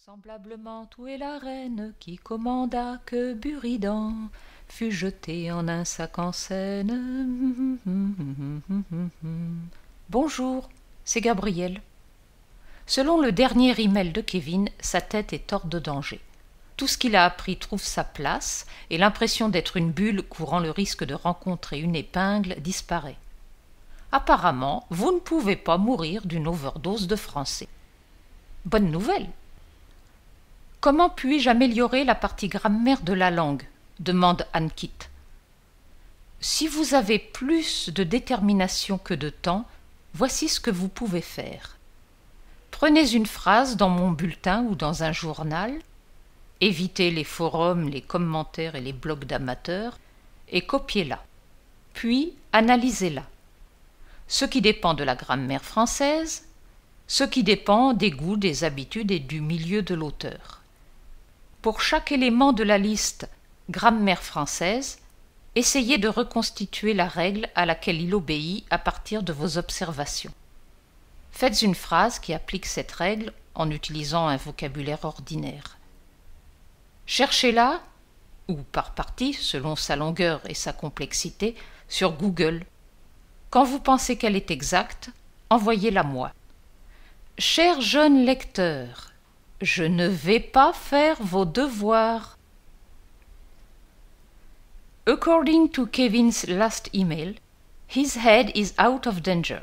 Semblablement où est la reine qui commanda que Buridan fut jeté en un sac en Seine. Bonjour, c'est Gabriel. Selon le dernier email de Kevin, sa tête est hors de danger. Tout ce qu'il a appris trouve sa place et l'impression d'être une bulle courant le risque de rencontrer une épingle disparaît. Apparemment, vous ne pouvez pas mourir d'une overdose de français. Bonne nouvelle! Comment puis-je améliorer la partie grammaire de la langue ? Demande Ankit. Si vous avez plus de détermination que de temps, voici ce que vous pouvez faire. Prenez une phrase dans mon bulletin ou dans un journal, évitez les forums, les commentaires et les blogs d'amateurs, et copiez-la. Puis analysez-la. Ce qui dépend de la grammaire française, ce qui dépend des goûts, des habitudes et du milieu de l'auteur. Pour chaque élément de la liste grammaire française, essayez de reconstituer la règle à laquelle il obéit à partir de vos observations. Faites une phrase qui applique cette règle en utilisant un vocabulaire ordinaire. Cherchez-la, ou par partie, selon sa longueur et sa complexité, sur Google. Quand vous pensez qu'elle est exacte, envoyez-la moi. Cher jeune lecteur, je ne vais pas faire vos devoirs. According to Kevin's last email, his head is out of danger.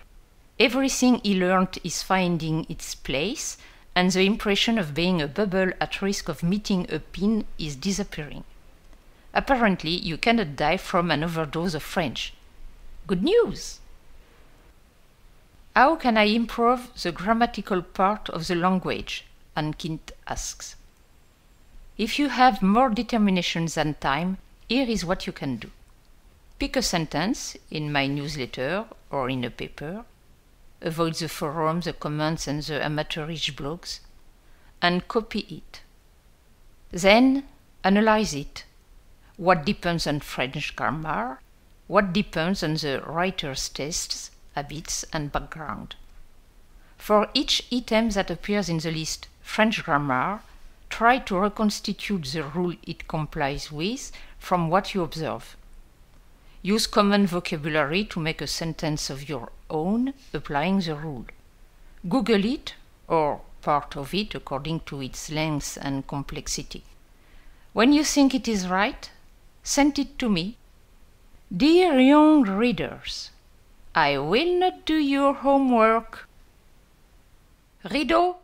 Everything he learned is finding its place, and the impression of being a bubble at risk of meeting a pin is disappearing. Apparently, you cannot die from an overdose of French. Good news! How can I improve the grammatical part of the language? Ankit asks. If you have more determination than time, here is what you can do. Pick a sentence in my newsletter or in a paper, avoid the forums, the comments and the amateurish blogs, and copy it. Then analyze it. What depends on French grammar? What depends on the writer's tastes, habits and background? For each item that appears in the list French grammar, try to reconstitute the rule it complies with from what you observe. Use common vocabulary to make a sentence of your own, applying the rule. Google it, or part of it according to its length and complexity. When you think it is right, send it to me. Dear young readers, I will not do your homework. Rideau!